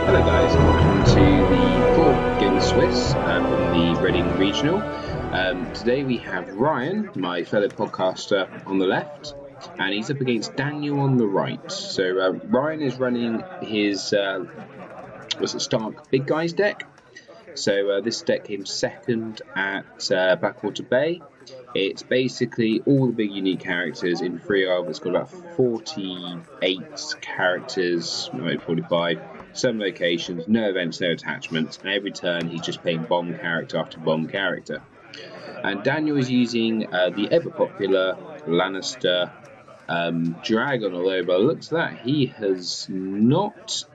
Hello guys, welcome to the fourth Game Swiss from the Reading Regional. Today we have Ryan, my fellow podcaster, on the left, and he's up against Daniel on the right. So Ryan is running his Stark Big Guys deck. So this deck came second at Blackwater Bay. It's basically all the big unique characters in free of. It's got about 48 characters, maybe 45, some locations, no events, no attachments, and every turn he's just playing bomb character after bomb character. And Daniel is using the ever popular Lannister Dragon, although by the looks of that he has not,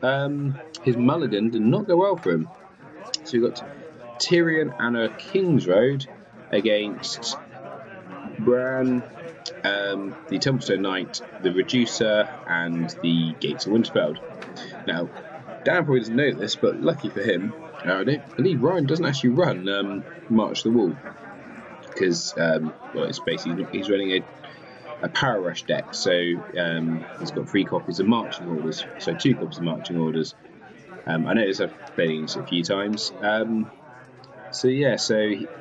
his mulligan did not go well for him. So we've got Tyrion and a Kingsroad against Bran, the Templeton Knight, the Reducer, and the Gates of Winterfell. Now, Dan probably doesn't know this, but lucky for him, I don't believe Ryan doesn't actually run March the Wall, because it's basically he's running a Power Rush deck, so he's got 3 copies of Marching Orders, so 2 copies of Marching Orders. I noticed I've played this a few times. So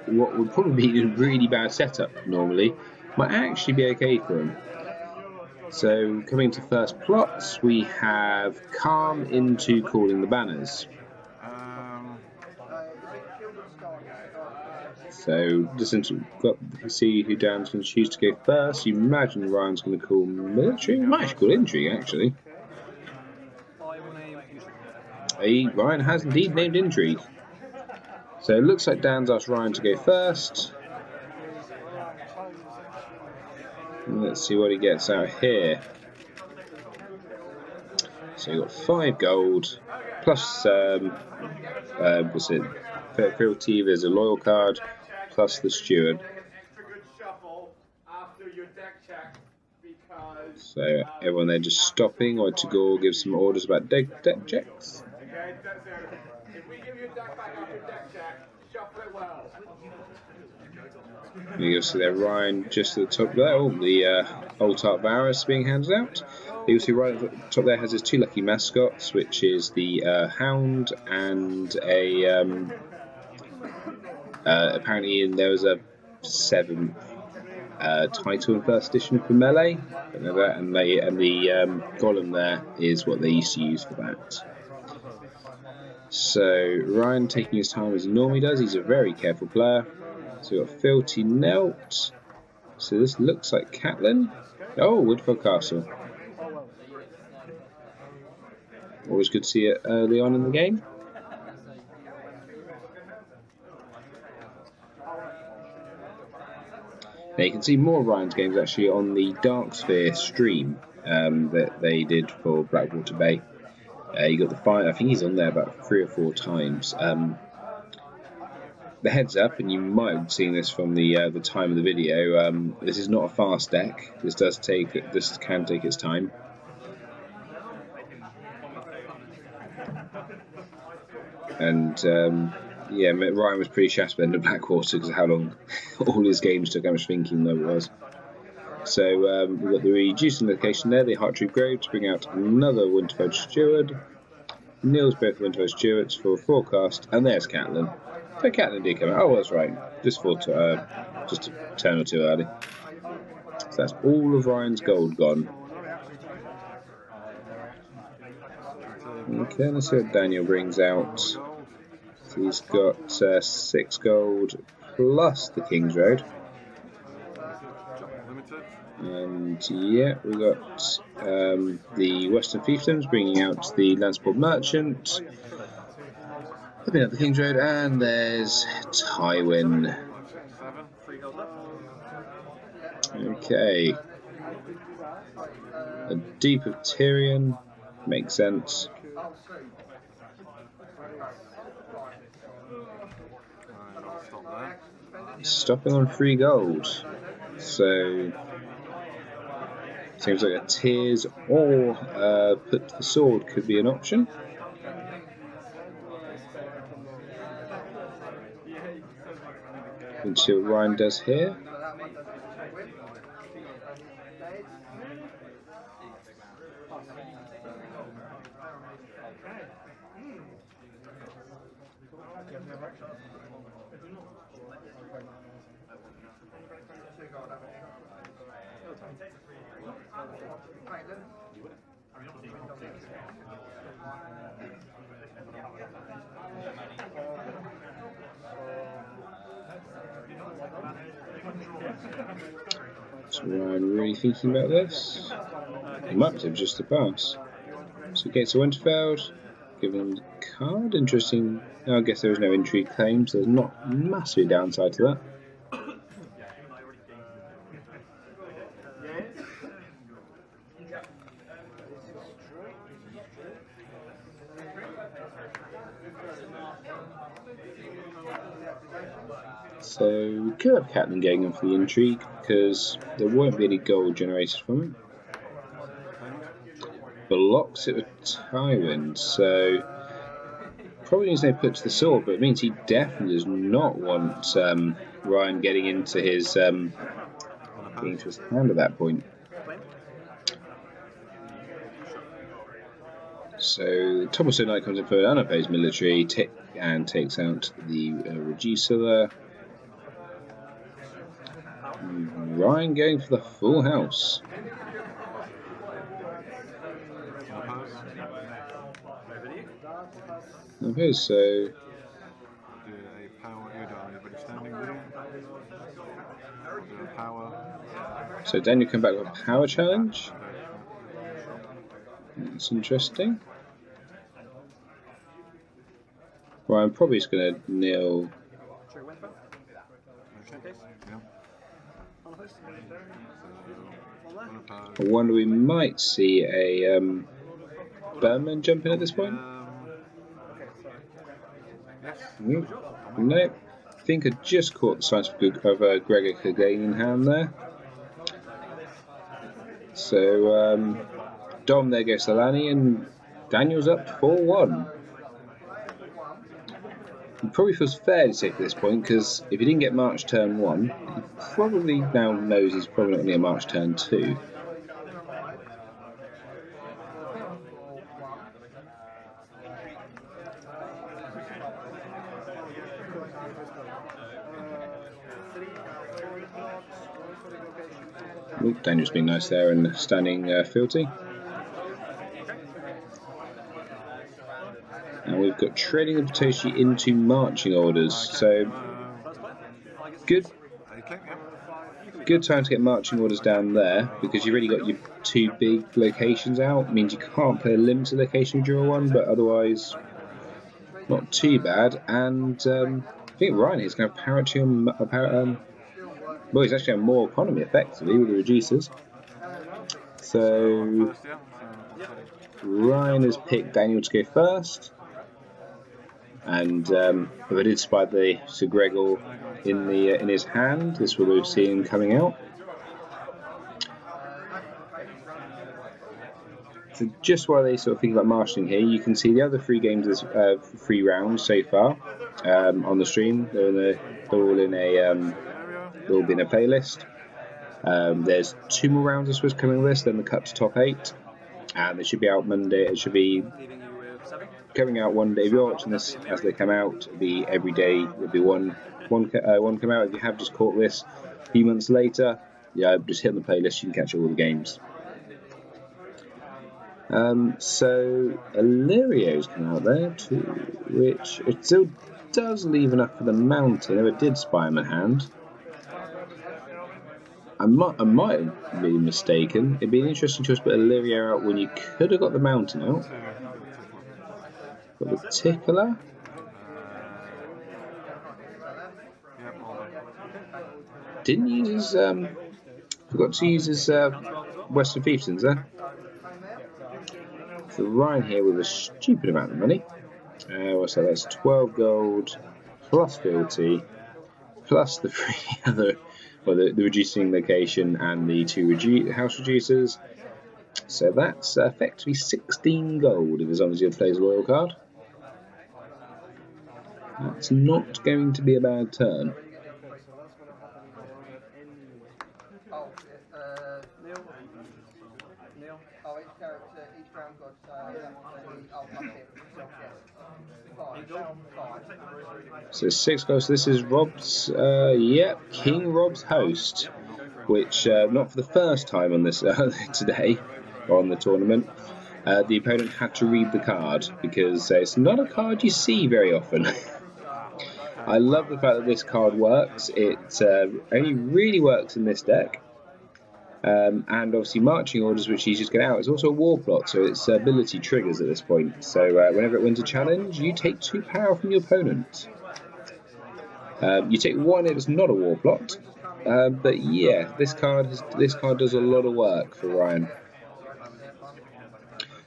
what would probably be a really bad setup normally might actually be okay for him. So coming to first plots, we have Calm into Calling the Banners. So just got to see who Dan's going to choose to go first. You imagine Ryan's going to call Military. He might actually call Intrigue, actually. Ryan has indeed named Intrigue. So it looks like Dan's asked Ryan to go first. Let's see what he gets out here. So you've got 5 gold, plus Fealty, there's a loyal card, plus the Steward. So everyone there just stopping, or Tagore gives some orders about deck checks. You see there Ryan just at the top there. The Old Tart Varus being handed out. You see right at the top there has his 2 lucky mascots, which is the Hound and a apparently there was a 7th title in first edition for Melee, and the Golem there is what they used to use for that. So Ryan taking his time as he normally does. He's a very careful player. So we've got Fealty Knelt. So this looks like Catelyn. Oh, Woodford Castle. Always good to see it early on in the game. Now you can see more of Ryan's games actually on the Darksphere stream that they did for Blackwater Bay. You got the fight. I think he's on there about 3 or 4 times. The heads up, and you might have seen this from the time of the video. This is not a fast deck. This can take its time. And Ryan was pretty shattered at the end of Blackwater because of how long all his games took, how much thinking there was. So we've got the reducing location there, the Hartree Grove, to bring out another Winterfell Steward. Neil's both Winterfell Stewards for a forecast, and there's Catelyn. So Catelyn did come out. Oh, that's right. Just a turn or 2 early. So that's all of Ryan's gold gone. Okay, let's see what Daniel brings out. So he's got 6 gold plus the King's Road. And yeah, we've got the Western Fiefdoms bringing out the Lansport Merchant. Looking at the King's Road, and there's Tywin. Okay. A Deep of Tyrion. Makes sense. Stopping on 3 gold. So seems like a Tears or Put to the Sword could be an option. And see what Ryan does here. So Ryan really thinking about this? He might have just a pass. So he gets to Winterfeld, given the card. Interesting. I guess there is no intrigue claim, so there's not massive downside to that. So we could have Captain getting him for the intrigue because there won't be any gold generated from him. Blocks it with Tywin, so probably means they put to the sword, but it means he definitely does not want Ryan getting into his hand at that point. So Thomason Knight comes in for an unopposed military and takes out the reducer there. Ryan going for the full house. Okay, so so Daniel come back with a power challenge. That's interesting. Well, I'm probably just going to kneel. I wonder we might see a Berman jump in at this point. No, I think I just caught the signs of Gregor Clegane in hand there. So Dom there goes to Lanny and Daniel's up 4-1. He probably feels fairly safe at this point because if he didn't get March turn 1, he probably now knows he's probably not going to get March turn 2. Ooh, Daniel's been nice there and standing fealty. And we've got trading of Potoshi into marching orders, so good time to get marching orders down there because you've already got your 2 big locations out. It means you can't play a limited location during one, but otherwise not too bad. And I think Ryan is going to have parity on well, he's actually on more economy effectively with the reducers. So Ryan has picked Daniel to go first. And if I did spy the Sir Gregor in his hand, this will be seen coming out. So just while they sort of think about marshalling here, you can see the other 3 games, 3 rounds so far on the stream. They're all in a playlist. There's 2 more rounds I suppose coming with this, then the cut to top 8, and they should be out Monday. It should be coming out one day. If you're watching this as they come out, it'll be every day. There'll be one come out. If you have just caught this a few months later, yeah, just hit the playlist. You can catch all the games. So Illyrio's come out there too, which it still does leave enough for the mountain. If I did spy him a hand, I might have been mistaken. It'd be an interesting choice to put Illyrio out when you could have got the mountain out. Got the tickler. Didn't use his forgot to use his Western Fiefdoms there. So Ryan here with a stupid amount of money. What's that? That's 12 gold plus fealty plus the 3 other, well, the reducing location and the 2 house reducers. So that's effectively 16 gold as long as he plays a royal card. That's not going to be a bad turn. So 6 goals. This is Rob's, King Rob's Host, which not for the first time on this today on the tournament. The opponent had to read the card because it's not a card you see very often. I love the fact that this card works. It only really works in this deck. And obviously marching orders, which he's just getting out. It's also a war plot, so its ability triggers at this point. So whenever it wins a challenge, you take 2 power from your opponent. You take 1 if it's not a war plot. But yeah, this card does a lot of work for Ryan.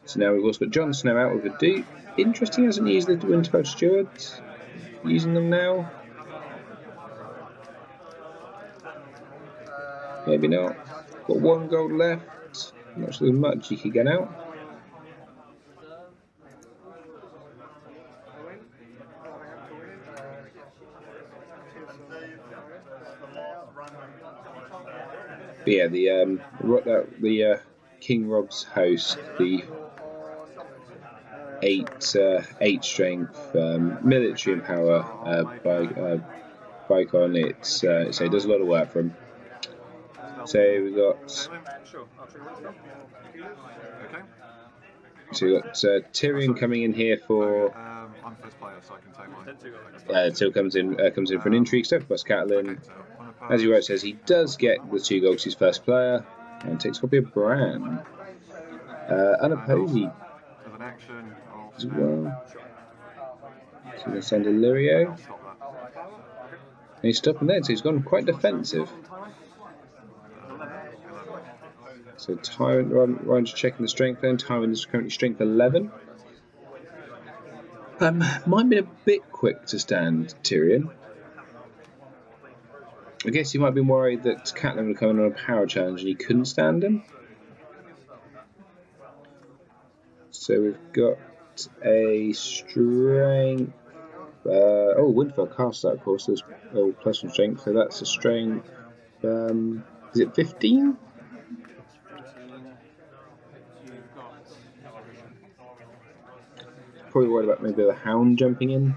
So now we've also got Jon Snow out with a dupe. Interesting, he hasn't used the Winterfell Stewards. Using them now. Maybe not. Got 1 gold left. Not sure there's much you could get out. But yeah, the King Rob's Host, the 8 strength military and power Vicon. So it does a lot of work for him. So we've got Tyrion coming in here for. I'm first player, so I can take mine. Till comes in for an intrigue stuff. Plus Catelyn. As he says, he does get the 2 goals. He's first player and takes a copy of Bran. Unopposed as well. So we're going to send Illyrio. And he's stopping there, so he's gone quite defensive. So Tywin, Ryan's checking the strength then. Tywin is currently strength 11. Might be a bit quick to stand Tyrion. I guess he might have been worried that Catelyn would come in on a power challenge and he couldn't stand him. So we've got a strength. Winterfell cast that, of course. There's plus 1 strength, so that's a strength. Is it 15? Probably worried about maybe the Hound jumping in.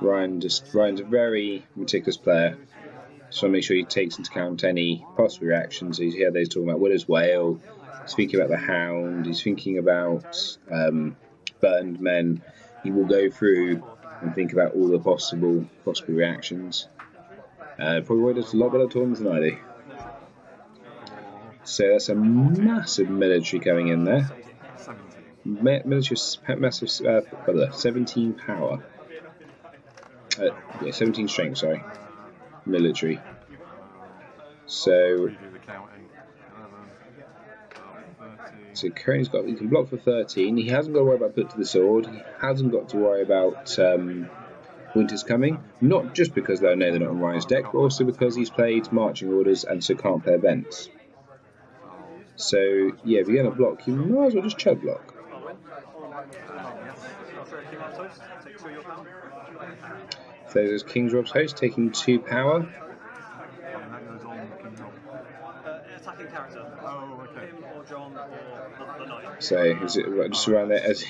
Ryan's a very meticulous player. Just want to make sure he takes into account any possible reactions. He's here. He's talking about Widow's Wail. He's thinking about the Hound. He's thinking about burned men. He will go through and think about all the possible reactions. Probably does a lot better tournaments than I do. So that's a massive military coming in there. Military, massive, 17 power. 17 strength, sorry. Military. So currently he can block for 13. He hasn't got to worry about put to the sword. He hasn't got to worry about Winter's Coming. Not just because they know they're not on Ryan's deck, but also because he's played marching orders and so can't play events. So yeah, if you're going to block, you might as well just chug block. So there's King Rob's Host taking 2 power. Attacking character. Him or Jon or the knight. So is it just around there? As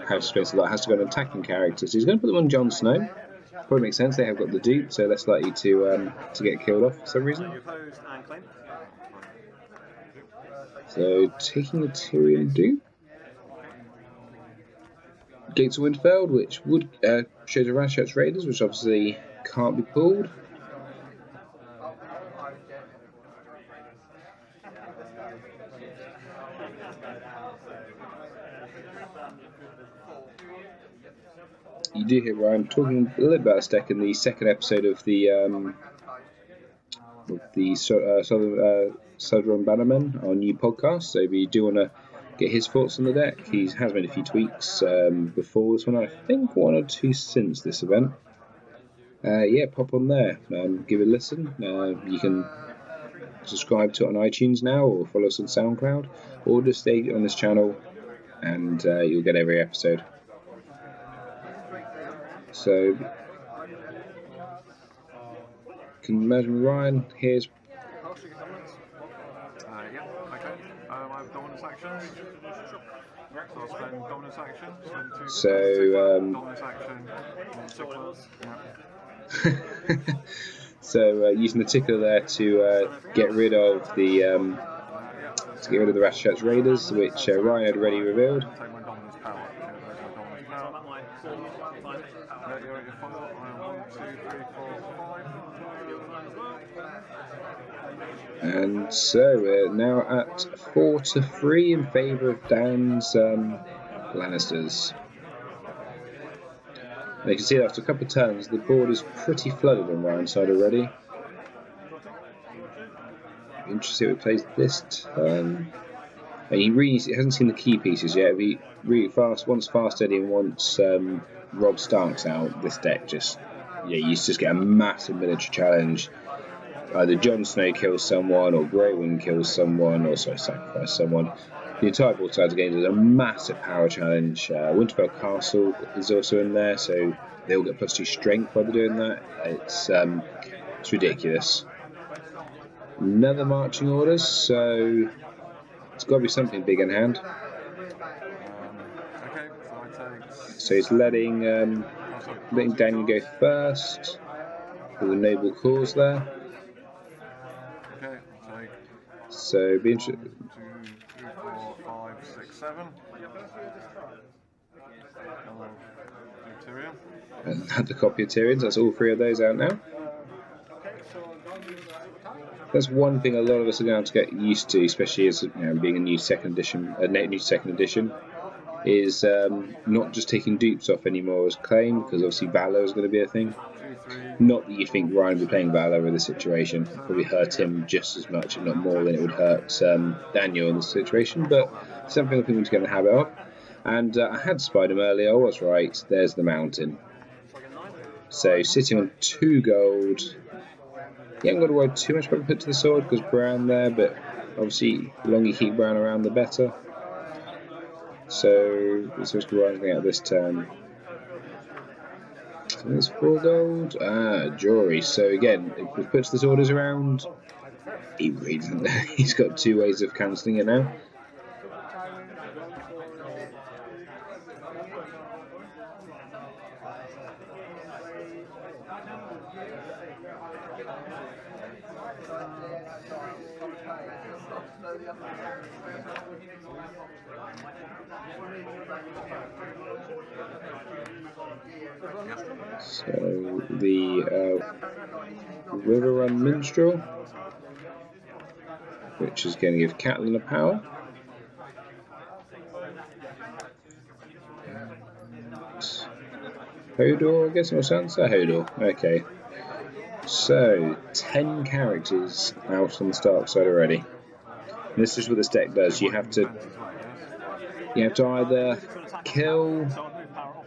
House Spencer has to go on attacking character, so he's going to put them on Jon Snow. Probably makes sense. They have got the dupe, so less likely to get killed off for some reason. So taking the Tyrion dupe. Gates of Winterfell, which would show the Rashot's Raiders, which obviously can't be pulled. You do hear Ryan talking a little about this deck in the second episode of the Southern Bannerman, our new podcast. So if you do want to get his thoughts on the deck, he has made a few tweaks before this one. I think 1 or 2 since this event. Pop on there, give it a listen. You can subscribe to it on iTunes now, or follow us on SoundCloud, or just stay on this channel, and you'll get every episode. So, can you imagine Ryan? Here's. I have dominance actions. So I'll spend dominance action, spend 2 dominance action, So using the tickler there to get rid of the Ratchet's Raiders, which Ryan had already revealed. Take my dominance power. And so we're now at 4-3 in favour of Dan's Lannisters. And you can see that after a couple of turns, the board is pretty flooded on Ryan's side already. Interesting how he plays this turn. And he hasn't seen the key pieces yet. He really wants Fast Eddie and wants Rob Starks out. This deck you just get a massive miniature challenge. Either Jon Snow kills someone, or Grey Wing kills someone, or sacrifice someone. The entire board side of the game is a massive power challenge. Winterfell Castle is also in there, so they all get +2 strength while they're doing that. It's ridiculous. Another marching orders, so it's got to be something big in hand. So he's letting Daniel go first with a noble cause there. So be interesting. 1, 2, 3, 4, 5, 6, 7. Another copy of Tyrions. That's all 3 of those out now. That's one thing a lot of us are going to get used to, especially as being a new second edition, is not just taking dupes off anymore as claimed, because obviously Valor is going to be a thing. Not that you think Ryan would be playing Valor in this situation. It'd probably hurt him just as much, if not more, than it would hurt Daniel in this situation, but something I think we need to get in the habit of. And I had spied him earlier, I was right. There's the mountain. So sitting on 2 gold. You haven't got to worry too much about put to the sword because Bran there, but obviously the longer you keep Bran around, the better. So let's just go anything out this turn. So there's 4 gold. Jory. So again, if we put the orders around, he really doesn't know. He's got 2 ways of cancelling it now. So the Riverrun Minstrel, which is going to give Catelyn a power. Hodor, I guess, or Sansa? Hodor, okay. So 10 characters out on the Stark side already. And this is what this deck does. You have to either kill.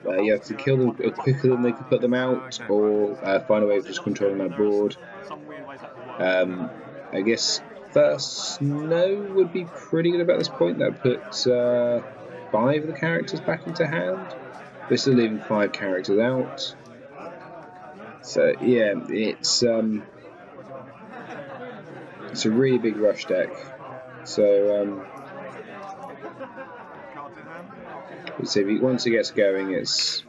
You have to kill them quicker than they can put them out, or find a way of just controlling their board. I guess First Snow would be pretty good about this point. That puts 5 of the characters back into hand. We're still leaving 5 characters out. So yeah, it's a really big rush deck. So once it gets going, it's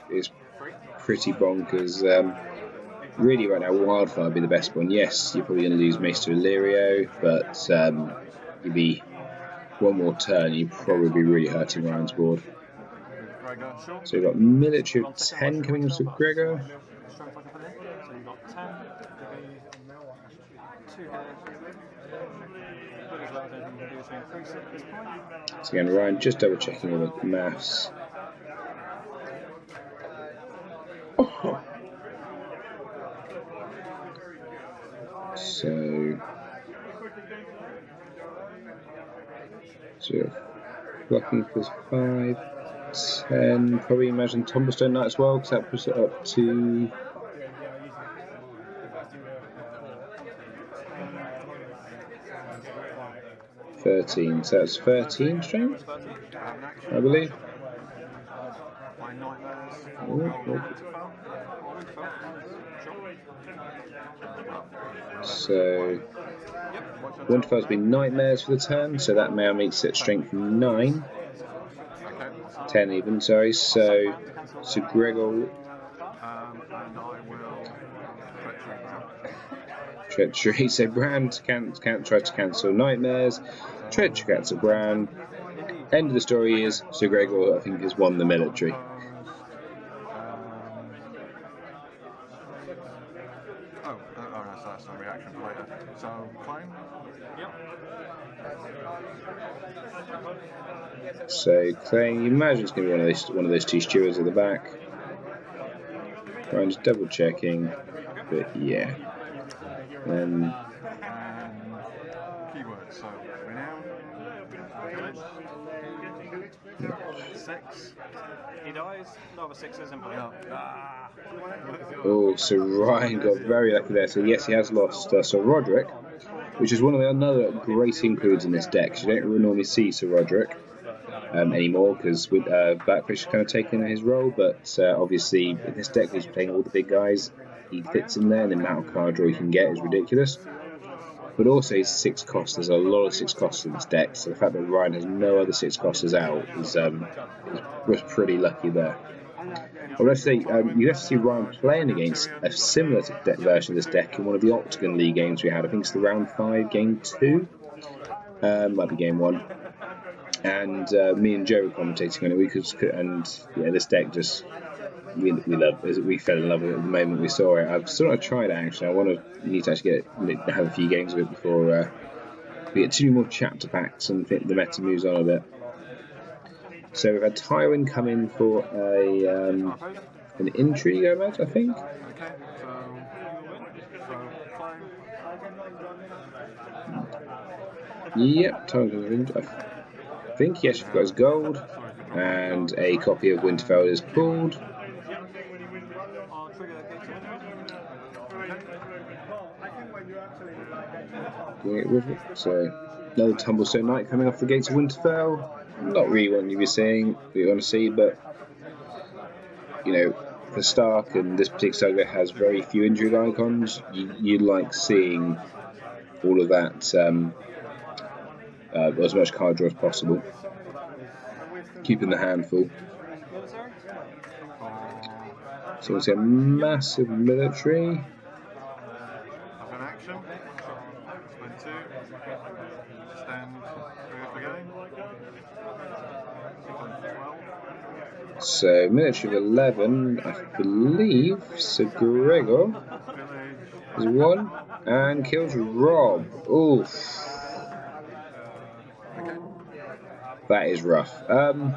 pretty bonkers. Really, right now, Wildfire would be the best one. Yes, you're probably going to lose Maester Illyrio, but you'd be one more turn, you'd probably be really hurting Ryan's board. So you've got military of 10 coming into Gregor. So you've got 10, 2 here. So again, Ryan just double checking all the maths. So blocking plus 5, 10. Probably imagine Tumblestone Knight as well, because that puts it up to 13. So that's 13 strength, I believe. So Winterfell's been Nightmares for the turn, so that now makes it strength 9. 10 even, sorry. So Gregor. And I will Treachery. So Bran can't try to cancel Nightmares. Treachery cancel Bran. End of the story is Sir Gregor, I think, has won the military. That's a reaction for later. So, claim? Yep. So, claim, you imagine it's going to be one of those two stewards at the back. I'm just double checking, but yeah. Keywords, so renown. 6. He dies. No other 6s in play. Oh, so Ryan got very lucky there. So yes, he has lost Sir Roderick, which is one of the another great includes in this deck. You don't normally see Sir Roderick anymore because Blackfish has kind of taken his role, but obviously in this deck he's playing all the big guys. He fits in there, and the amount of card draw you can get is ridiculous. But also his 6 cost. There's a lot of 6 costs in this deck, so the fact that Ryan has no other 6 costers out was pretty lucky there. I would have to say, you have to see Ryan playing against a similar version of this deck in one of the Octagon League games we had. I think it's the round 5, game 2. Might be game 1. And me and Joe were commentating on it. This deck just we fell in love with it the moment we saw it. I've sort of tried it actually. I need to actually have a few games of it before we get 2 more chapter packs and the meta moves on a bit. So we've had Tywin come in for an intrigue, I think. Okay, Yep, Tywin. I think he actually got his gold, and a copy of Winterfell is pulled. So another Tumblestone Knight coming off the gates of Winterfell. Not really what you want to see, but for Stark and this particular saga has very few injured icons. You like seeing all of that, as much card draw as possible, keeping the hand full. So we see a massive military. Have an action. Spend 2. Stand 3 up again. 12. So military of 11, I believe. Sir Gregor is 1 and kills Rob. Oof. That is rough. That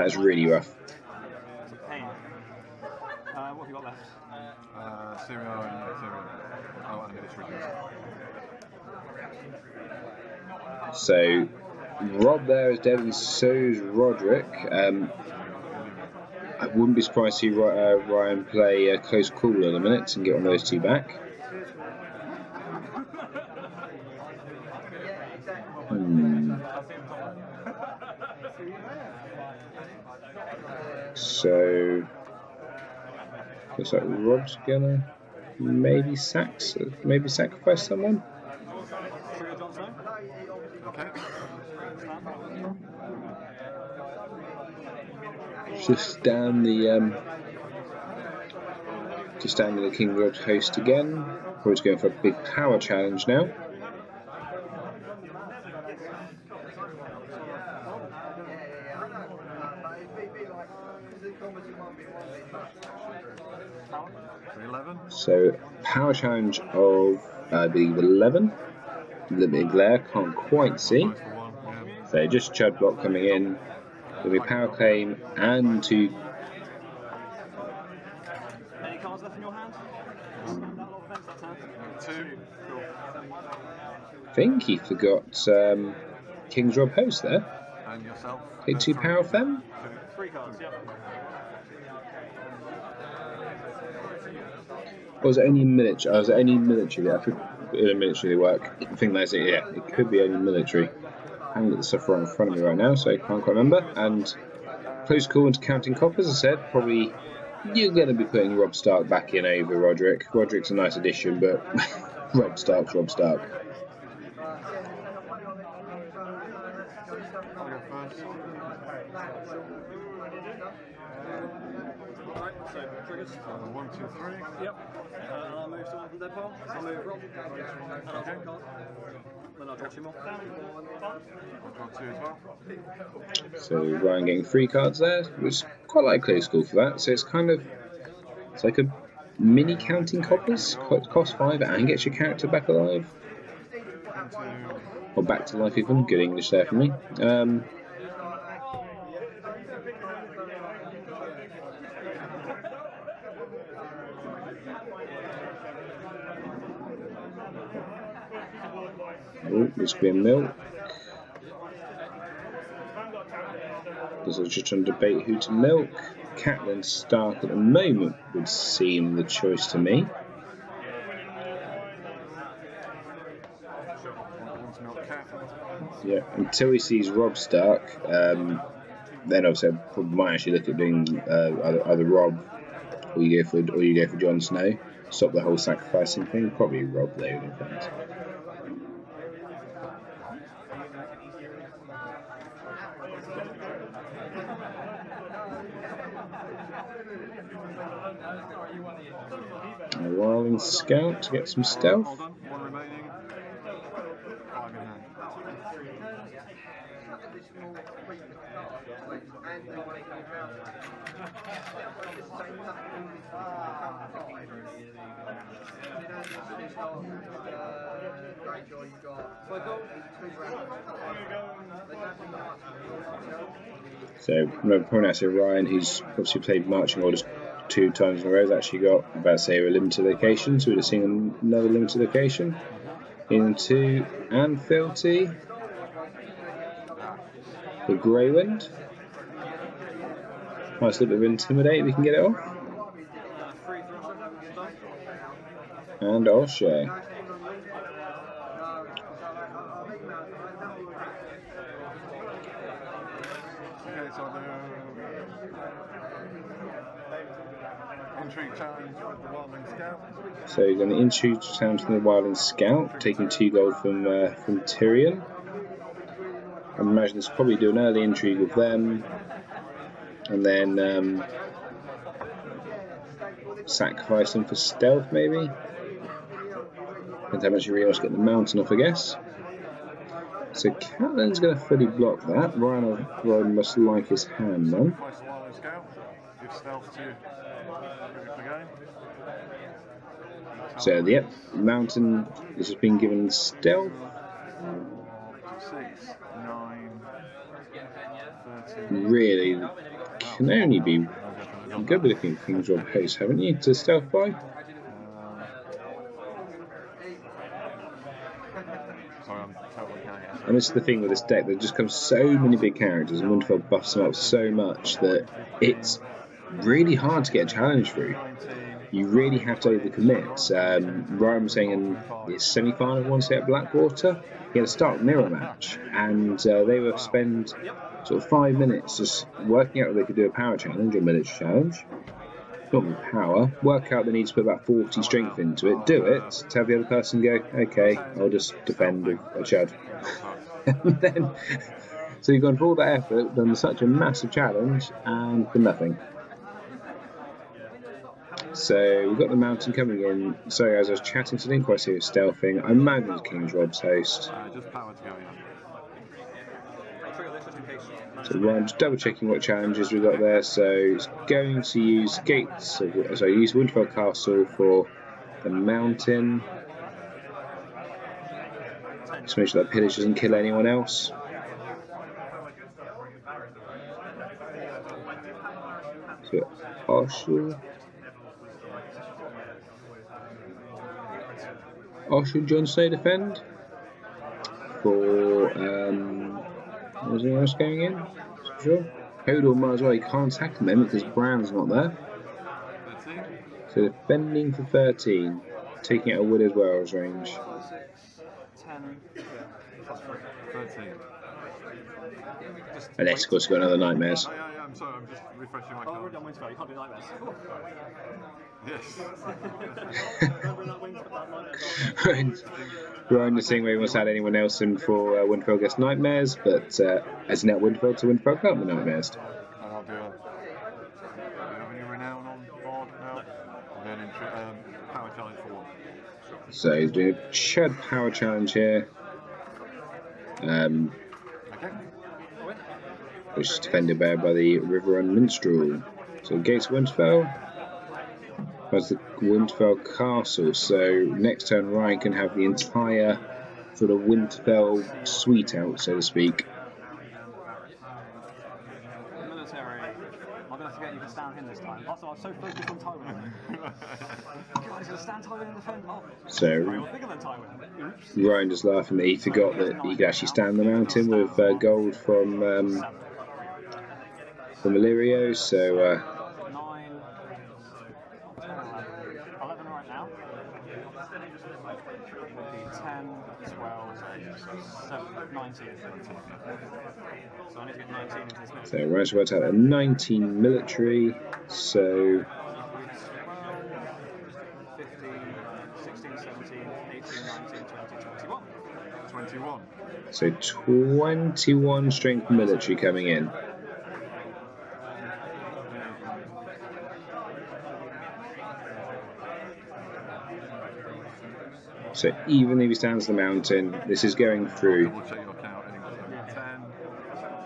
is really rough. It's a pain. What have you got left? Cereal and Cereal. Oh, and it's reduced. So Rob there is dead, and so is Roderick. I wouldn't be surprised to see Ryan play a close call in a minute and get on those 2 back. So looks like Rob's gonna maybe sacrifice someone. Okay. Just down the King Rob's host again. We're going for a big power challenge now. So power challenge of I believe 11. A little bit of glare, can't quite see. So just Chud block coming in. There'll be power claim and 2. Any cards left in your hand? I think he forgot King's Rob host there. And yourself. Take 2 power of them. 3 cards, yep. Or was it only military? Was it only military? I think military work. I think that's it. Yeah, it could be only military. I haven't got the stuff right in front of me right now, so I can't quite remember. And close call into counting coppers. As I said, probably you're going to be putting Robb Stark back in over Roderick. Roderick's a nice addition, but Rob Stark. I'll go first. Alright, so triggers. 1, 2, 3. Yep. And I'll move someone from dead pile. I'll move Rob. And I'll draw a card. Then I'll draw 2 more. I'll draw 2 as well. So Ryan getting 3 cards there, which is quite like close school for that. So it's kind of, it's like a mini counting coppers, cost 5 and gets your character back alive. Or back to life even, good English there for me. Oh, this could be a milk. Because I was just trying to debate who to milk. Catelyn Stark at the moment would seem the choice to me. Yeah, until he sees Rob Stark, then obviously I probably might actually look at doing either Rob or you go for Jon Snow. Stop the whole sacrificing thing. Probably Rob though, in fact. A Wildling Scout to get some stealth. Hold on, 1 remaining. 5 in hand. So I'm pointing out to Ryan, who's obviously played marching orders 2 times in a row, has actually got about say a limited location, so we'd have seen another limited location into Anfielty, the Greywind. Nice little bit of Intimidate if we can get it off. And O'Shea. Intrigue challenge with the Wildling Scout. So you're going to intrigue challenge from the Wildling Scout, taking 2 gold from Tyrion. I imagine this will probably do an early intrigue with them, and then sacrifice them for stealth maybe. Depends how much you really want to get the mountain off, I guess. So Catelyn's going to fully block that. Ryan must like his hand then. So yep, mountain has just been given stealth. 6, 9, 13. Really can only be. You've got to be looking at King's Rob Host, haven't you, to stealth by? And this is the thing with this deck, there just comes so many big characters, and Winterfell buffs them up so much that it's really hard to get a challenge through. You really have to overcommit. Ryan was saying in the semi-final one set at Blackwater, he had a Stark mirror match, and they would spend sort of 5 minutes just working out whether they could do a power challenge or military challenge. Not with power, work out they need to put about 40 strength into it, do it, to have the other person go, okay, I'll just defend with a Chad. And then, so you've gone for all that effort, done such a massive challenge, and for nothing. So we've got the mountain coming in. Sorry, as I was chatting, so I didn't quite see it was stealthing. I imagine it's King's Rob's Host. Just power to go, yeah. So Ryan just double checking what challenges we've got there. So it's going to use Gates, so use Winterfell Castle for the mountain. Just make sure that pillage doesn't kill anyone else. So Osher and Jon Snow defend for was anyone else going in? Sure. Hodor might as well, he can't attack the moment because Bran's not there. 13. So defending for 13, taking out a Widow's Wells range. 10, plus 3. 13. Unless, of course, you've got another Nightmares. Oh, yeah, I'm sorry, I'm just refreshing my Oh, card. we're on Winterfell, you can't do nightmares. Yes. Don't bring that Nightmares off. Ryan is saying where he wants to add anyone else in for Winterfell against Nightmares, but as net Winterfell to Winterfell can't be Nightmares. And I'll do a any renown on board now. And then power challenge for one. So he's doing a Chud power challenge here. Okay. Which is defended by the Riverrun Minstrel. So Gates of Winterfell. That's the Winterfell Castle. So next turn Ryan can have the entire sort of Winterfell suite out, so to speak. Military. I'm going to get you to stand him this time. Also, I'm so focused on Tywin. God, he's going to stand Tywin and defend. Oh, So bigger than Tywin. Oops. Ryan just laughing that he forgot that he could actually stand the mountain with gold from Illyrio. So 9, 10, 11 right now. 10, 12, 7, 19. So I need to get 19 into this mix. So Ryan's worked out a 19 military. So 15, 16, 17, 18, 19, 20, 21. 21. so 21 strength military coming in. So even if he stands the mountain, this is going through. Double check your counting. 10,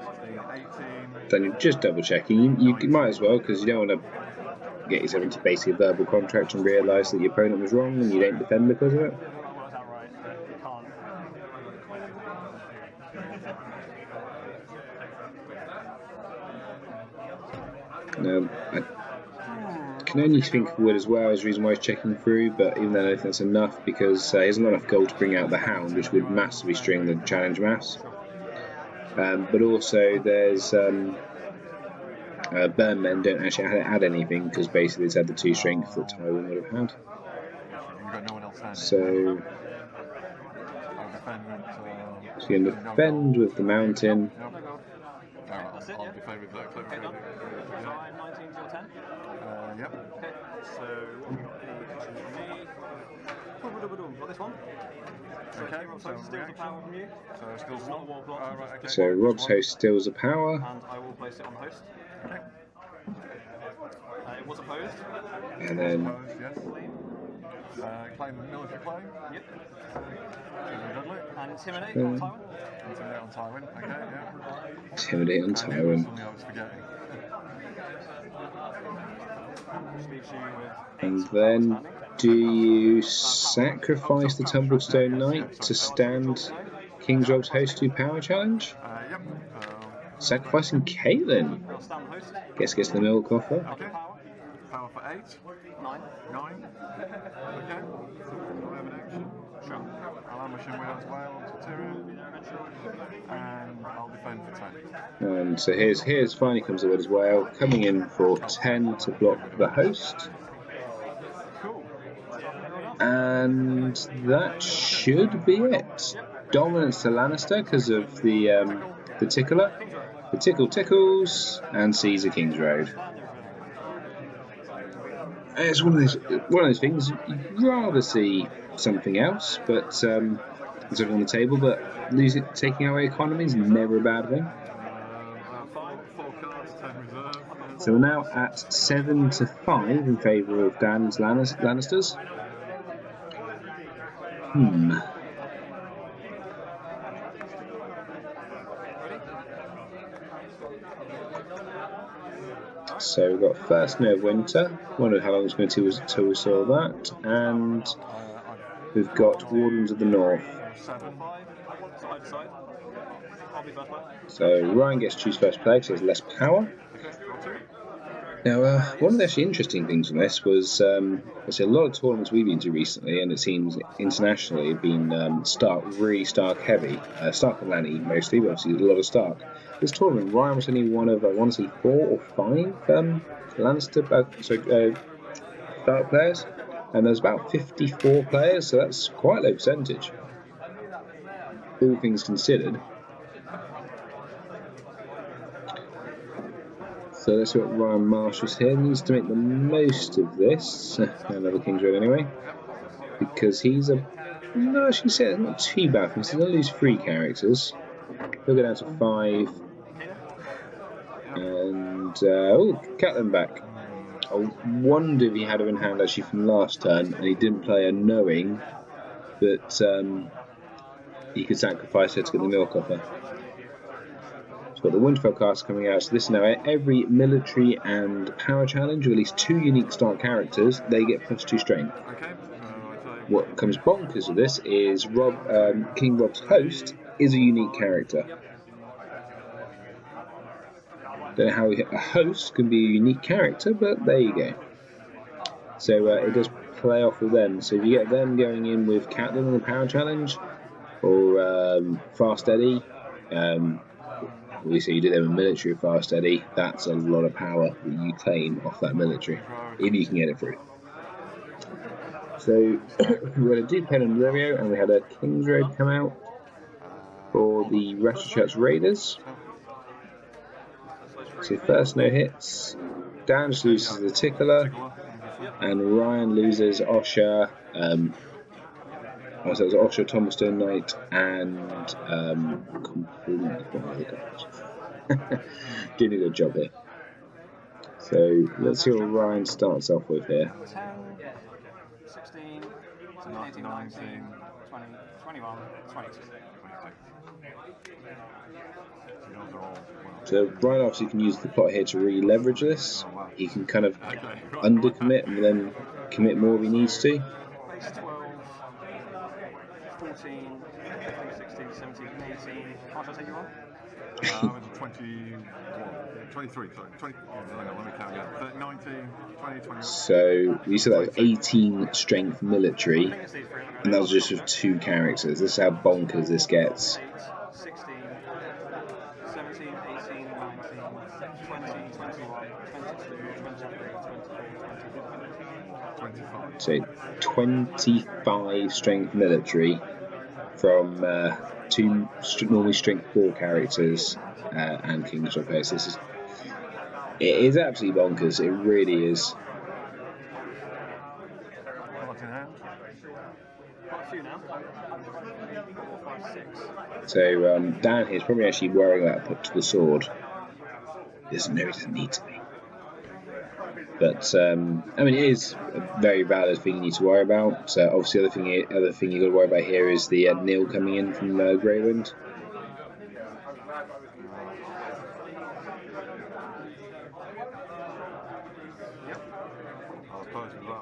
16, 18. Then you're just double checking. You might as well, because you don't want to get yourself into basically a verbal contract and realise that your opponent was wrong and you don't defend because of it. That works out right. You can't. I can only think of Wood as well as the reason why he's checking through, but even though I don't think that's enough because he hasn't got enough gold to bring out the Hound, which would massively string the challenge mass. But also there's Burnmen don't actually add anything because basically it's had the 2 strength that Tywin would have had. You've got no one else standing. So I'll defend with. he's going to defend with the mountain. Yep. Alright, I'll defend with that clip. Okay, done. So I'm 19 to your 10. Yep. Okay, so any actions from me. Got this one. So Okay, Rob's so host steals the reaction. power from you. So it's still It's not a war plot. Right, okay. So Rob's host steals a power. And I will place it on the host. Okay. It was opposed. And then Opposed, yes. Claim the military claim. Yep. Children Dudley. And intimidate on Tywin. Intimidate on Tywin. Okay, yeah. intimidate on And Tywin. something I was forgetting. Which leaves you with 8 And power then standing. do you sacrifice the Tumblestone Knight to stand King's Rob's host to power challenge? Yep. Sacrificing Caitlyn. I'll stand the host. Gets the milk off her. I'll get power. Power for 8. 9. 9. Okay. I'll have an action. Sure. I'll ambush him with as well onto Tyrion. And I'll defend for 10. And so here's finally comes the word as well, coming in for 10 to block the host. Cool. And that should be it. Dominance to Lannister because of the tickler. The tickle tickles and Caesar King's Road. It's one of those things you'd rather see something else, but it's on the table. But taking away economy is never a bad thing. 4 cards, 10 reserve. So we're now at 7-5 in favour of Dan's Lannisters. So we've got First Snow of Winter. Wondered how long it's going to be until we saw that. And we've got Wardens of the North. 7, 5. So I decide. I'll be first player. So Ryan gets to choose first player because he has less power. Now, one of the actually interesting things from this was there's a lot of tournaments we've been to recently, and it seems internationally have been really Stark heavy. Stark and Lanny mostly, but obviously a lot of Stark. This tournament, Ryan was only one of, I want to say, 4 or 5 Stark players, and there's about 54 players, so that's quite a low percentage, all things considered. So let's see what Ryan Marshall's here. He needs to make the most of this. Another King's Road anyway. Because he's a... No, I should say it's not too bad. He's going to lose 3 characters. He'll go down to 5. And... oh, Catelyn back. I wonder if he had her in hand actually from last turn and he didn't play her knowing that he could sacrifice her to get the milk off her. So we've got the Winterfell cast coming out. So this is now every military and power challenge with at least 2 unique start characters, they get +2 strength. Okay. What comes bonkers with this is King Rob's host is a unique character. Don't know how a host can be a unique character, but there you go. So it does play off with them. So if you get them going in with Catelyn on the power challenge, or Fast Eddie, we say you do them in military with Fast Eddie, that's a lot of power that you claim off that military, if you can get it through. So we had a Duke and Ririo, and we had a King's Road come out for the Ratchet Raiders. So first no hits, Dan just loses the Tickler, and Ryan loses Osha. So it was Osha, Tommelstone Knight, and completely doing a good job here. So let's see what Ryan starts off with here. 10, 16, 18, 19, 20, 21, 22. So Ryan obviously can use the plot here to really leverage this. He can kind of undercommit and then commit more if he needs to. 12, 14, 15, 16, 17, 18. How much did I take you on? 23, sorry. 20, hang on, let me count again. 19, 20, 21. So you said that was 18 strength military, and that was just with 2 characters. This is how bonkers this gets. 16, 17, 18, 19, 20, 21, 22, 23, 24, 25. So 25 strength military from 2 normally strength 4 characters and King's Road host. It is absolutely bonkers. It really is. So Dan here is probably actually worrying about put to the sword. He doesn't know he doesn't need to be. But I mean, it is a very valid thing you need to worry about. Obviously, the other thing you got to worry about here is the Neil coming in from Greywind.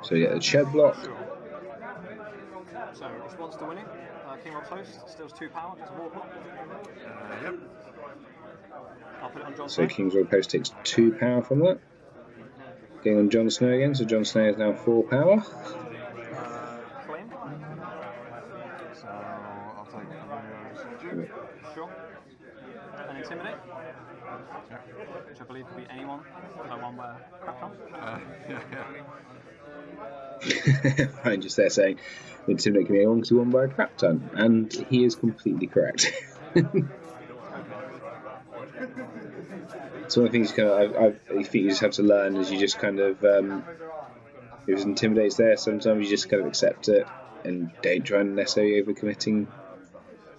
So you get the shed block. So response to winning, King Rob's host steals 2 power, gets a war block. Yep. I'll put it on Jon So Snow. King's Road Post takes 2 power from that. Going on Jon Snow again, so Jon Snow is now 4 power. Claim. So I'll take Duke. Sure. And Intimidate. Which I believe could be anyone. Like one where crap on. I'm just there saying Intimidate can be anyone because he won by a crap ton, and he is completely correct. So one of the things I think you just have to learn is you just kind of if Intimidate's there, sometimes you just kind of accept it and don't try and necessarily overcommitting,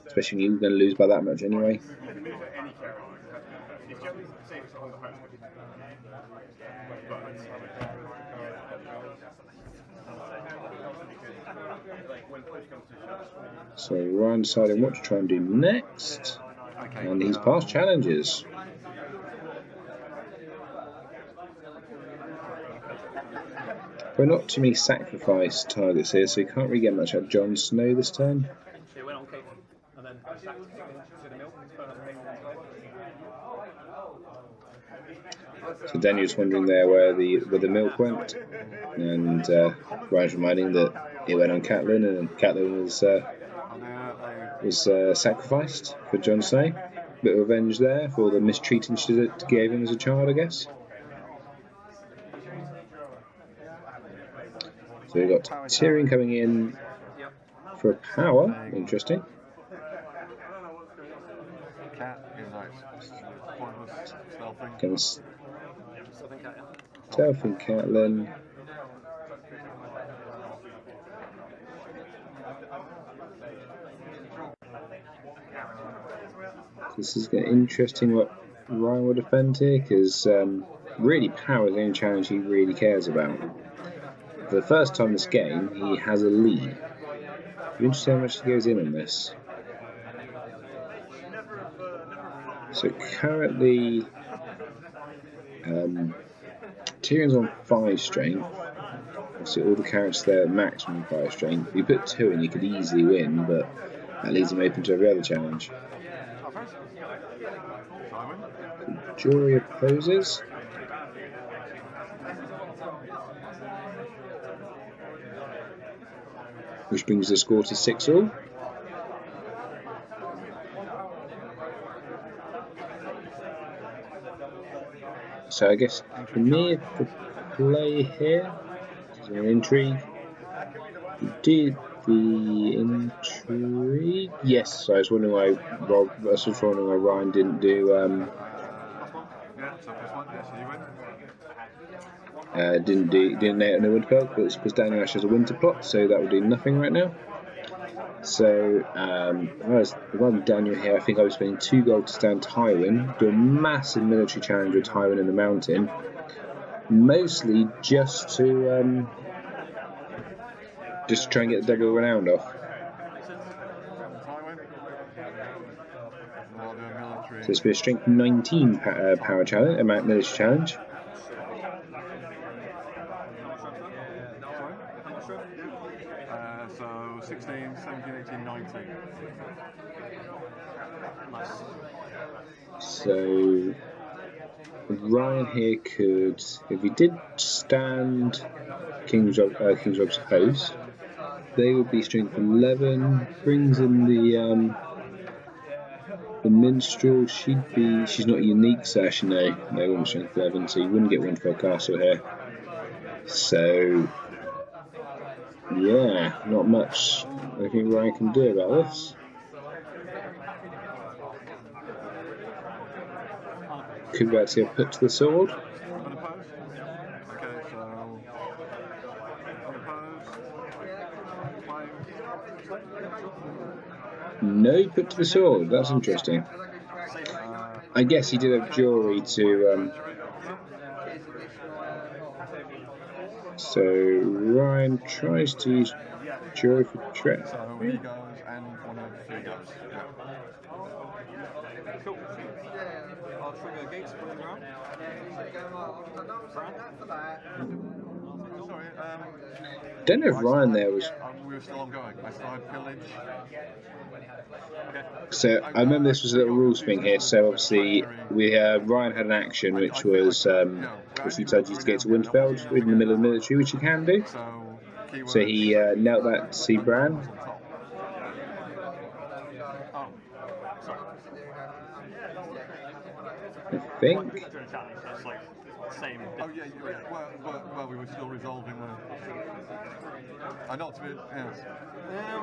especially when you're going to lose by that much anyway. So Ryan deciding what to try and do next, and he's past challenges. But not too many sacrifice targets here, so you can't really get much out of Jon Snow this turn. It went on King and then sacked to the milk. So Daniel's wondering there where the milk went, and Ryan's reminding that it went on Catelyn, and Catelyn was sacrificed for Jon Snow. Bit of revenge there for all the mistreating she gave him as a child, I guess. So we've got Tyrion coming in for a power. Interesting. cat, even though it's pointless stealthing. Gonna Something cat, yeah. Stealthing Catelyn. This is getting interesting what Ryan will defend here, because really power is the only challenge he really cares about. For the first time this game, he has a lead. Be interesting how much he goes in on this. So currently, Tyrion's on 5 strength. Obviously all the characters there are maximum 5 strength. If you put 2 in, you could easily win, but that leaves him open to every other challenge. Jury opposes. Which brings the score to 6-all. So I guess for me, the play here is an intrigue. He did the intrigue. Yes, I was wondering why Ryan didn't do. Didn't nail it in the Winterfell, but it's because Daniel Ash has a winter plot, so that will do nothing right now. So rather than Daniel here, I think I was spending 2 gold to stand Tywin, do a massive military challenge with Tywin in the mountain, mostly just to try and get the Devil Renowned off. So it's been a strength 19 power challenge, military challenge. So 16, 17, 18, 19. Nice. So Ryan here could, if he did stand King's Rob's host, they would be strength 11. Brings in the minstrel. She's not unique, so actually no, they wouldn't strength 11, so you wouldn't get Winterfell Castle here. So yeah, not much I think Ryan can do about this. Could we actually have put to the sword? Unopposed? Okay, so unopposed. No, put to the sword. That's interesting. I guess he did have jury to. So Ryan tries to use jury for threat. So he goes and one of 3 goes. Yeah. Cool. I'll trigger gates for the ground. Sorry, Don't know if Ryan there was. we were still ongoing. I started pillage. So I remember this was a little rules thing here. So obviously Ryan had an action which was if he tried to use the gates of Winterfell in the middle of the military, which he can do. So he knelt that to see Bran. I think. Same. Oh yeah. Well, we were still resolving the. Not to be. Yes.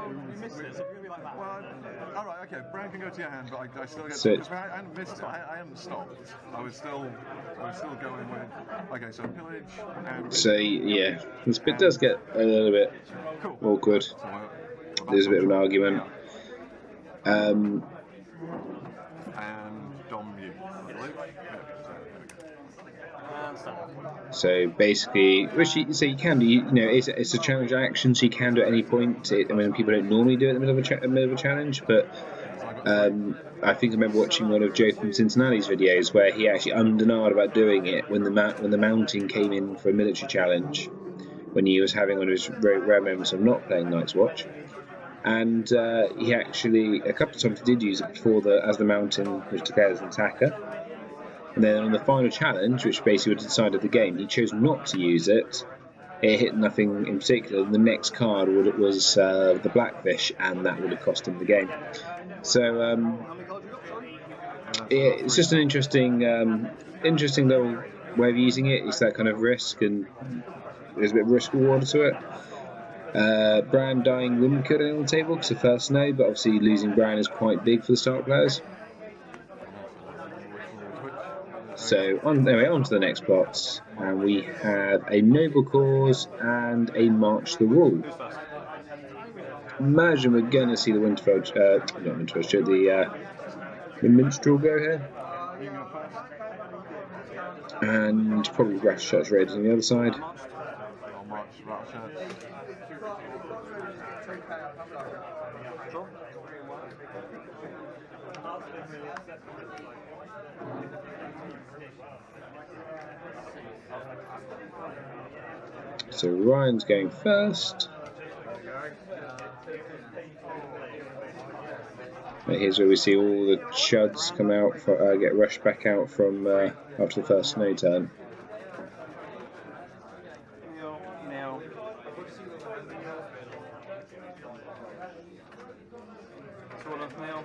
We missed it, so it's going to be like that. Well, all right, okay. Bran can go to your hand, but I still get. So, because I hadn't missed it. I hadn't stopped. I was still going with. Okay, so pillage and. So yeah, this bit does get a little bit awkward. There's a bit of an argument. And Dom Mute. So basically, so you can do, it's a challenge action, so you can do it at any point. People don't normally do it in the middle of a challenge, but I think I remember watching one of Joe from Cincinnati's videos where he actually undenied about doing it when the mountain came in for a military challenge, when he was having one of his rare moments of not playing Night's Watch. And he actually, a couple of times he did use it as the mountain was declared as an attacker. And then on the final challenge, which basically decided the game, he chose not to use it. It hit nothing in particular. The next card was the Blackfish, and that would have cost him the game. So it's just an interesting little way of using it. It's that kind of risk, and there's a bit of risk reward to it. Bran dying wouldn't kill it on the table because the first no, but obviously losing Bran is quite big for the start players. So anyway, on to the next plot, and we have a noble cause and a march to the wall. Who's first? Imagine we're going to see the Winterfell, not Winterfell, show the minstrel go here, You go first. and probably Ratchet Raiders on the other side. I'll march rat shirts. Draw. So Ryan's going first. And here's where we see all the chuds come out, get rushed back out from after the first snow turn. Neil. Sort of Neil.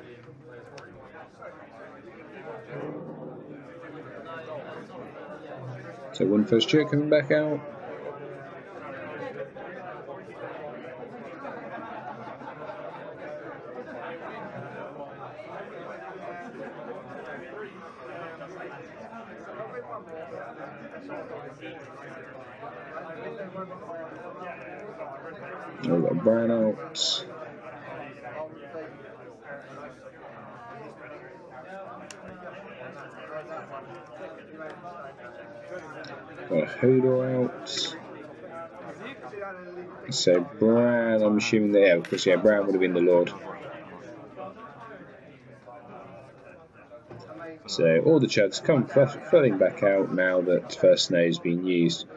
So Winterfell Stewart coming back out. Oh, we've got Bran out. Got Hodor out. So Bran, I'm assuming that, yeah, of course, yeah, Bran would have been the Lord. So all the chuds come flooding back out now that First Snow's been used.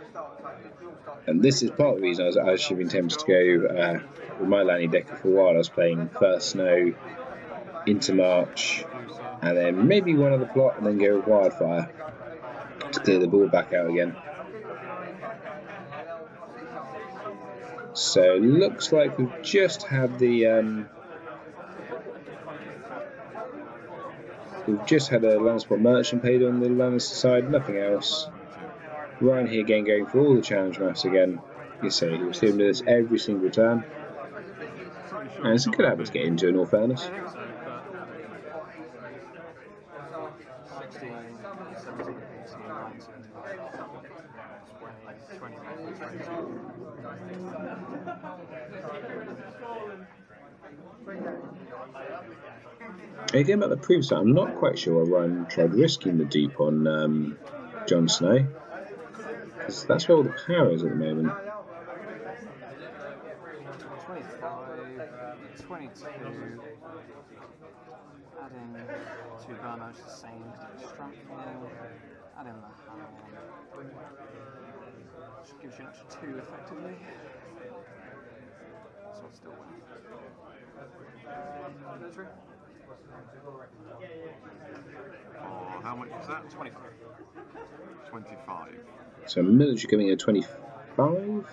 And this is part of the reason I was actually been tempted to go with my Lanny Decker for a while. I was playing First Snow into March, and then maybe one other plot, and then go with Wildfire to clear the board back out again. So looks like we've just had the we've just had a Lannisport merchant paid on the Lannister side, nothing else. Ryan here again going for all the challenge maps again. You see, he was doing this every single turn. And it's a good habit to get into, in all fairness. 16, 17, 18, 19, 20. Again, about the previous time, I'm not quite sure why Ryan tried risking the deep on Jon Snow. Because that's where all the power is at the moment. 25, 22, adding 2 burn the same because it's strengthening, adding the hound, which gives you an extra 2 effectively, so I'll still win. Military? Oh, how much is that? 25. 25. So military coming in at 25.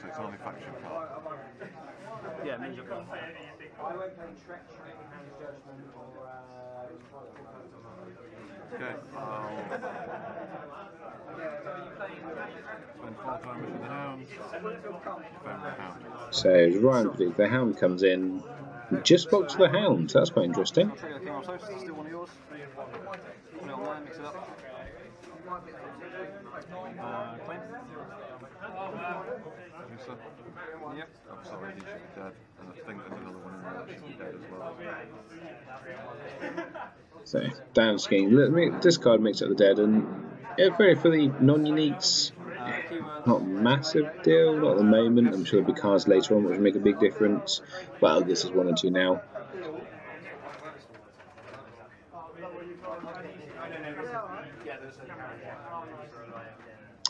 So it's only faction part. Yeah, ninja block. Okay, spend 4 times with the hound. Defend the hound. So as Ryan predicts, the hound comes in. Just spoke to the hound, so that's quite interesting. I'll trigger the king on toast, still one of yours. Put it on there, mix it up. Claim. Producer. Yep. I'm sorry, he should be dead. And I think there's another one in there that should be dead as well. So Dan's getting discard mix up the dead, and for the non-uniques, not a massive deal, not at the moment. I'm sure there'll be cards later on which will make a big difference. Well, this is 1 and 2 now.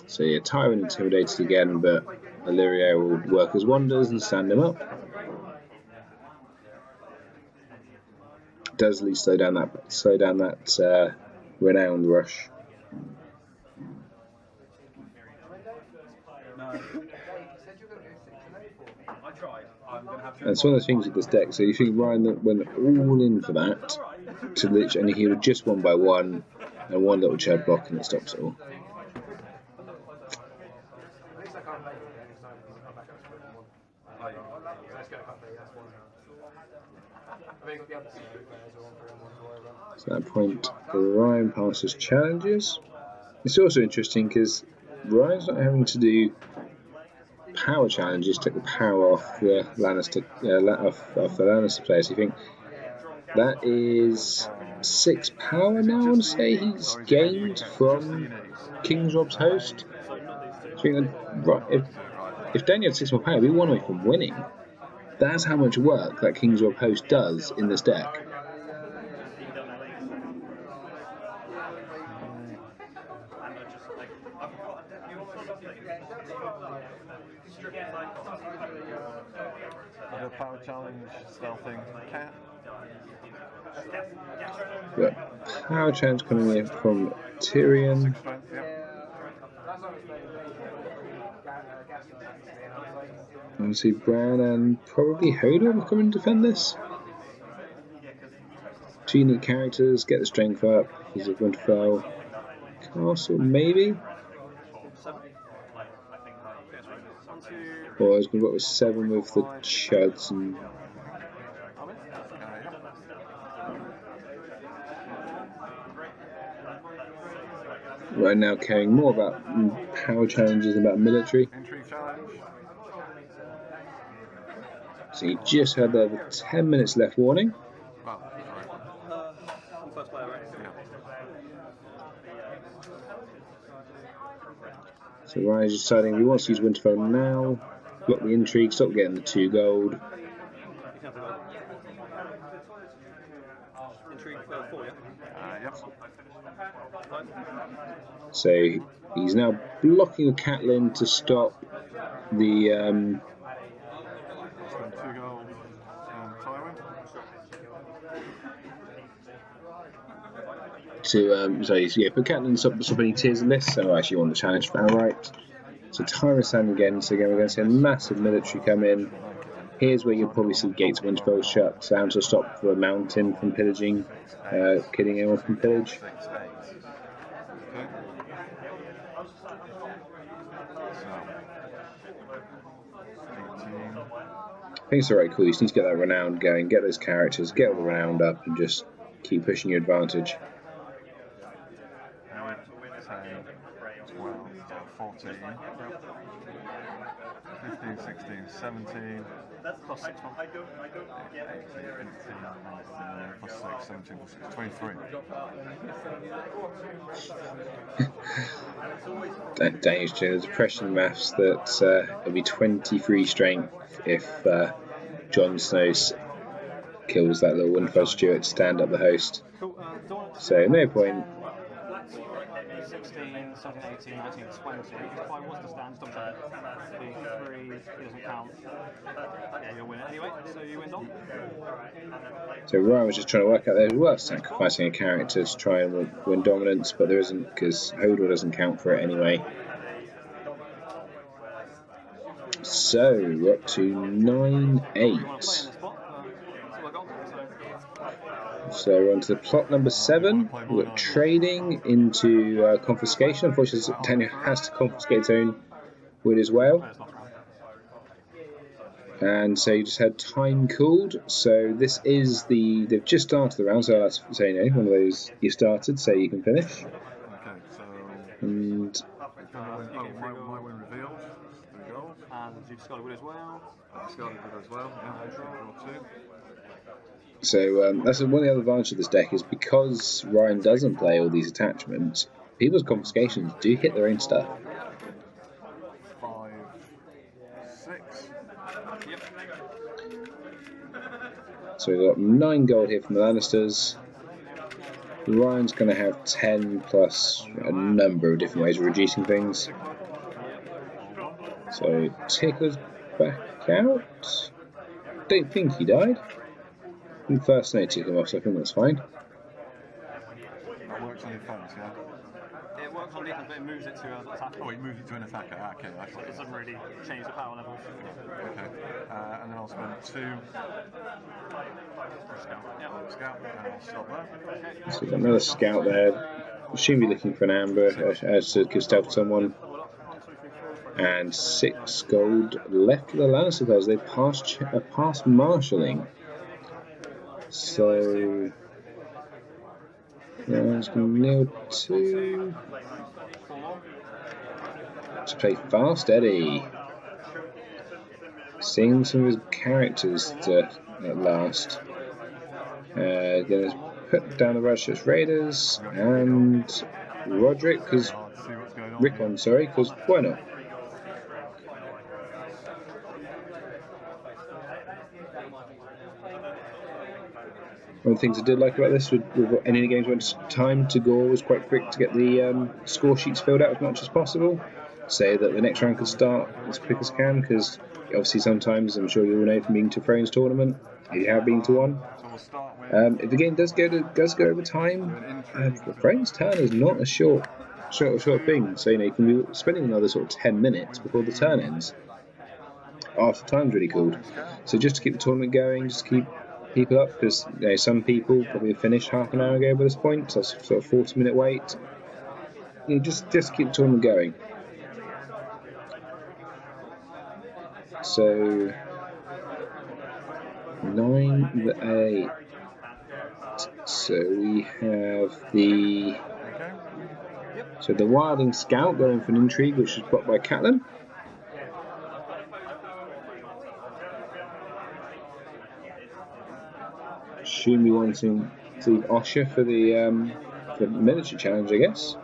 So yeah, Tywin intimidated again, but Illyrio will work his wonders and stand him up. Does at least slow down that renowned rush. And it's one of those things with this deck. So you think Ryan went all in for that, and he would just 1 by 1 and 1 little chad block, and it stops it all. So at that point, Ryan passes challenges. It's also interesting because Ryan's not having to do power challenges to take the power off the Lannister off the Lannister players. You think that is 6 power now? I want to say he's gained from King's Rob's host. I think that, if Daniel had 6 more power, we won away from winning. That's how much work that King's Rob host does in this deck. The power challenge, stealthing, cat. But power challenge coming in from Tyrion. Obviously, Bran and probably Hodor will come and defend this. 2 unique characters, get the strength up. He's a Winterfell. Castle, maybe? Or I was going to go with 7 with the Chuds and. Right now, caring more about power challenges than about military. So you just had the 10 minutes left warning. So Ryan's deciding he wants to use Winterfell now. Block the intrigue, stop getting the 2 gold. So he's now blocking the Catelyn to stop the put Catelyn stop any tiers in this, so I actually want the challenge for outright. So Tyrus Sand again, so again we're going to see a massive military come in. Here's where you'll probably see Gates of Winterfell shut down to stop the mountain from pillaging, killing anyone from pillage. I think it's alright, cool. You just need to get that renown going, get those characters, get all the renown up, and just keep pushing your advantage. 14, 15, 16, 17. Plus 6 months. 18, plus 6, 17, plus 6, 23. That Danish to the depression maths that it'll be 23 strength if Jon Snow kills that little Winterfell Steward to stand up the host. So no point. 16, 17, 18, 19, 20. If I was to stand, stop that. The 3, it doesn't count. Yeah, you'll win it anyway, so you win on. So Ryan was just trying to work out there was sacrificing a character to try and win dominance, but there isn't because Hodor doesn't count for it anyway. So we're up to 9-8. So we're on to the plot number 7. We've got trading into confiscation. Unfortunately, Daniel has to confiscate his own wood as well. And so you just had time cooled. So this is they've just started the round, so that's saying one of those you started, so you can finish. Okay, so. And. My win revealed. There we go. And you've discarded wood as well. Discarded wood as well. Yeah, draw 2. So that's one of the other advantages of this deck is because Ryan doesn't play all these attachments, people's confiscations do hit their own stuff. 5, 6. Yep. So we've got 9 gold here from the Lannisters. Ryan's going to have 10 plus a number of different ways of reducing things. So Ticker's back out. Don't think he died. First note took him off, so I think that's fine. That works on defense, yeah? It works on defense, but it moves it to an attacker. Oh, it moves it to an attacker. Okay, that's It doesn't really change the power levels. Okay. And then I'll spend 2. Scout. And I'll stop there. So we've got another scout there. Shouldn't be looking for an amber as to stealth someone. And 6 gold left for the Lannister players. They passed marshalling. So Ryan's going to kneel to play Fast Eddie. Seeing some of his characters at last. Going to put down the Ratchet Raiders and Roderick, because Rickon, sorry, because why not? One of the things I did like about this, with any of the games went time to go, was quite quick to get the score sheets filled out as much as possible, so that the next round could start as quick as I can, because obviously sometimes, I'm sure you all know from being to Thrones tournament, if you have been to one, if the game does go over time, Thrones turn is not a short thing, so you can be spending another sort of 10 minutes before the turn ends, after time's really called. So just to keep the tournament going, just keep people up, because some people probably finished half an hour ago by this point, so it's sort of 40-minute wait. Just keep the tournament going. So 9 the 8. So we have the Wilding Scout going for an intrigue, which is blocked by Catelyn. Assume we wanting to leave Osher for the military challenge, I guess.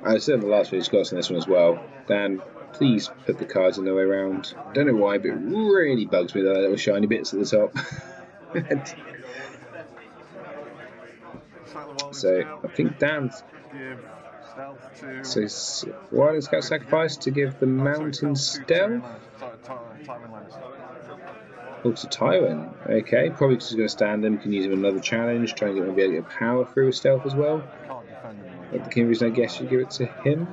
I said in the last video discussing this one as well. Dan, please put the cards in the way around. Don't know why, but it really bugs me that little shiny bits at the top. So I think Dan's. So Wilding Scout sacrifice to give the mountain stealth. Oh, to Tywin. Okay, probably because he's going to stand him. Can use him in another challenge. Try and maybe able to get power through with stealth as well. But the king reason I guess you give it to him.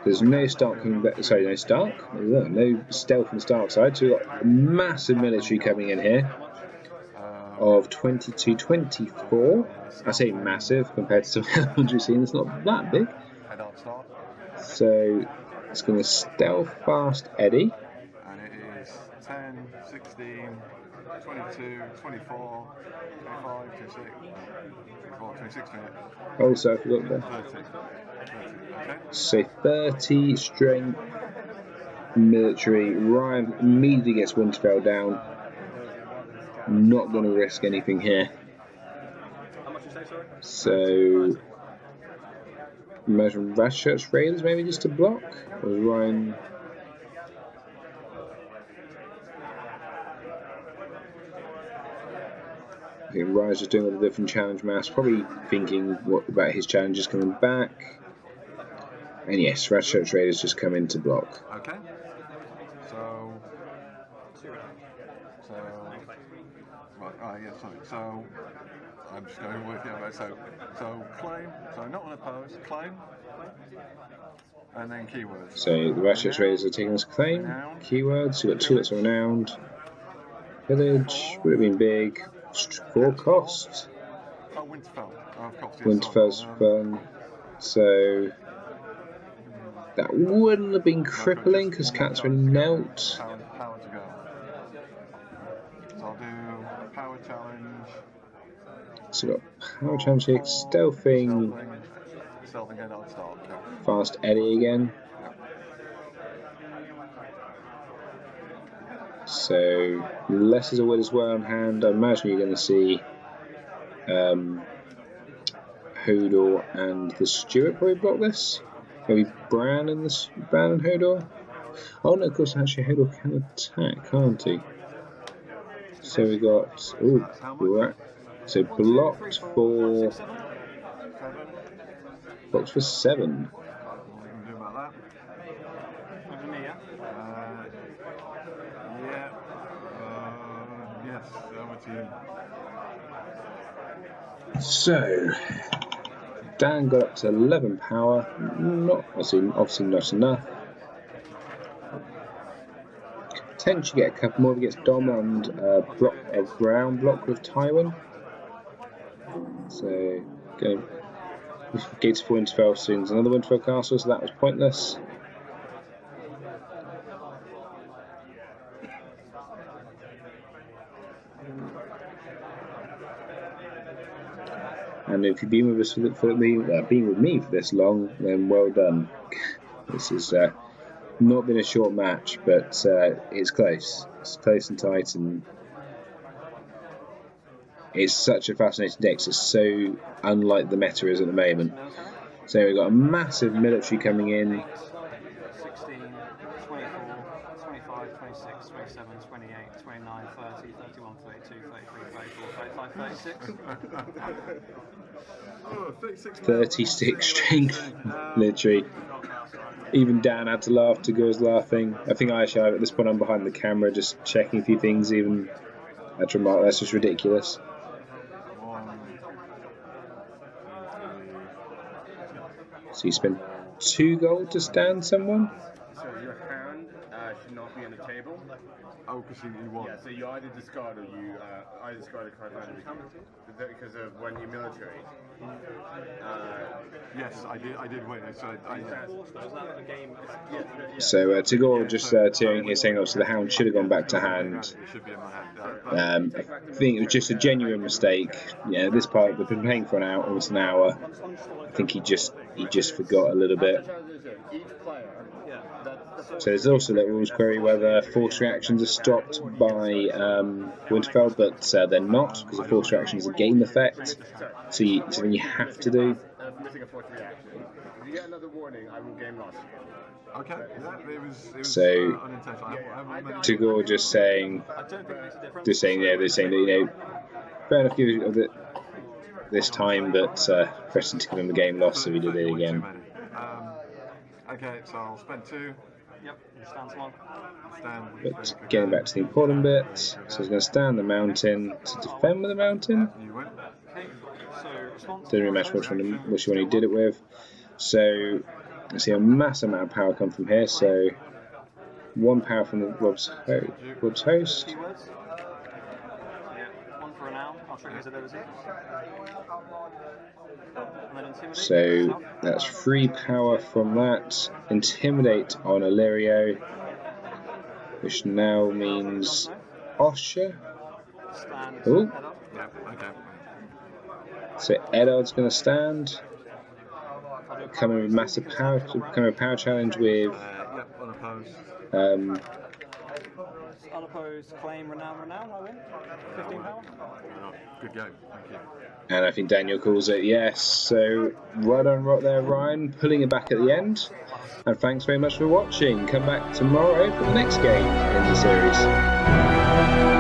There's no Stark coming back. Sorry, no Stark. No stealth from the Stark side. So we've got a massive military coming in here of 22-24. I say massive compared to some ones we've seen. It's not that big. So it's going to stealth Fast Eddie. And it is 10, 16, 22, 24, 25, 26, 26 minutes. Oh, sorry, I forgot that. 30. Okay. So 30 strength military. Ryan immediately gets Winterfell down. Not going to risk anything here. So imagine Ratchet Raiders maybe just to block. Or Ryan. I think Ryan's just doing all the different challenge maps, probably thinking what about his challenges coming back. And yes, Ratchet Raiders just come in to block. Okay. So right, yeah, sorry. So I'm just going to work it out. So claim, so not unopposed, claim, and then keywords. So the Ratchet Raiders are taking us claim, keywords, you've got 2 that's renowned. Village, would have been big. 4 cost. Oh, Winterfell. Oh, of course, yes, Winterfell's fun. So that wouldn't have been crippling because Catherine knelt. Power to go. So I'll do power challenge. So we've got power challenge here, stealthing. Stealthing again, I'll start. Yeah. Fast Eddie again. So less is a win as well on hand. I imagine you're going to see Hodor and the Steward probably block this. Maybe Bran and Hodor. Oh no, of course actually Hodor can attack, can't he? So we got so blocked for 7. So Dan got up to 11 power, not obviously not enough. Potentially get a couple more if he gets Dom and Brown block with Tywin. So, go. Gates for Winterfell soon. There's another Winterfell castle, so that was pointless. And if you've been with us been with me for this long, then well done. This has not been a short match, but it's close. It's close and tight, and it's such a fascinating deck. It's so unlike the meta is at the moment. So we've got a massive military coming in. 16, 24, 25, 26, 27, 28, 29, 30, 31, 32, 33, 34, 35, 36. 36 strength, literally. Even Dan had to laugh. Tagore was laughing. I think I should. At this point, I'm behind the camera, just checking a few things. Even I had to remark that's just ridiculous. So you spend 2 gold to stand someone? So your hand should not be on the table. Oh, because you won. Yeah, so you either discard or you either discard a card randomly because of when you're military. Yes, I did win. So Tagore just tearing here saying, obviously the hound should have gone back to hand. It should be in my hand. I think it was just a genuine mistake. Yeah, this part we've been playing for almost an hour. I think he just forgot a little bit. So there's also that rules query whether force reactions are stopped by Winterfell, but they're not, because a force reaction is a game effect. So then you have to do. Missing a force reaction. If you get another warning, I will game loss. Okay, it was so unintentional. Tagore just saying, they're saying that fair enough, give it this time, but Preston to give him the game loss, so he did it again. Okay, so I'll spend 2. Yep, stands one. But getting back to the important bit, so he's going to stand the mountain to defend with the mountain. You win. Doesn't really matter which one he did it with. So I see a massive amount of power come from here. So 1 power from the Rob's host. So that's 3 power from that. Intimidate on Illyrio, which now means Osha. Oh. So Eddard's going to stand. Coming with massive power. Coming with power challenge with. Unopposed, claim, renown, I win. 15 power. Good game, thank you. And I think Daniel calls it yes. So right on right there, Ryan, pulling it back at the end. And thanks very much for watching. Come back tomorrow for the next game in the series.